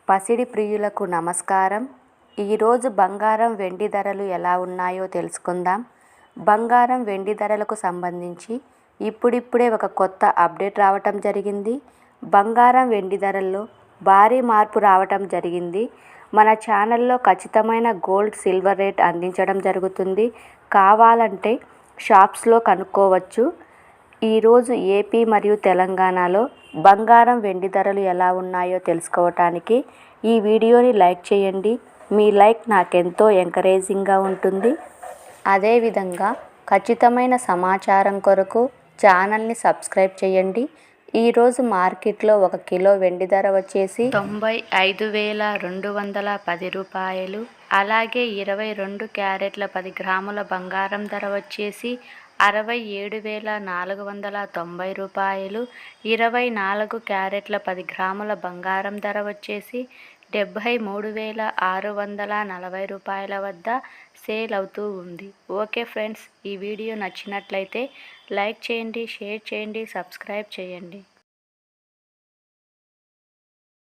పసిడి ప్రియులకు నమస్కారం. ఈరోజు బంగారం వెండి ధరలు ఎలా ఉన్నాయో తెలుసుకుందాం. బంగారం వెండి ధరలకు సంబంధించి ఇప్పుడిప్పుడే ఒక కొత్త అప్డేట్ రావటం జరిగింది. బంగారం వెండి ధరల్లో భారీ మార్పు రావటం జరిగింది. మన ఛానల్లో ఖచ్చితమైన గోల్డ్ సిల్వర్ రేట్ అందించడం జరుగుతుంది. కావాలంటే షాప్స్లో కనుక్కోవచ్చు. ఈరోజు ఏపీ మరియు తెలంగాణలో బంగారం వెండి ధరలు ఎలా ఉన్నాయో తెలుసుకోవటానికి ఈ వీడియోని లైక్ చేయండి. మీ లైక్ నాకెంతో ఎంకరేజింగ్గా ఉంటుంది. అదేవిధంగా ఖచ్చితమైన సమాచారం కొరకు ఛానల్ని సబ్స్క్రైబ్ చేయండి. ఈరోజు మార్కెట్లో 1 కిలో వెండి ధర వచ్చేసి 95,210 రూపాయలు. అలాగే 22 క్యారెట్ల 10 గ్రాముల బంగారం ధర వచ్చేసి 67,490 రూపాయలు. 24 క్యారెట్ల 10 గ్రాముల బంగారం ధర వచ్చేసి 73,640 రూపాయల వద్ద సేల్ అవుతూ ఉంది. ఓకే ఫ్రెండ్స్, ఈ వీడియో నచ్చినట్లయితే లైక్ చేయండి, షేర్ చేయండి, సబ్స్క్రైబ్ చేయండి.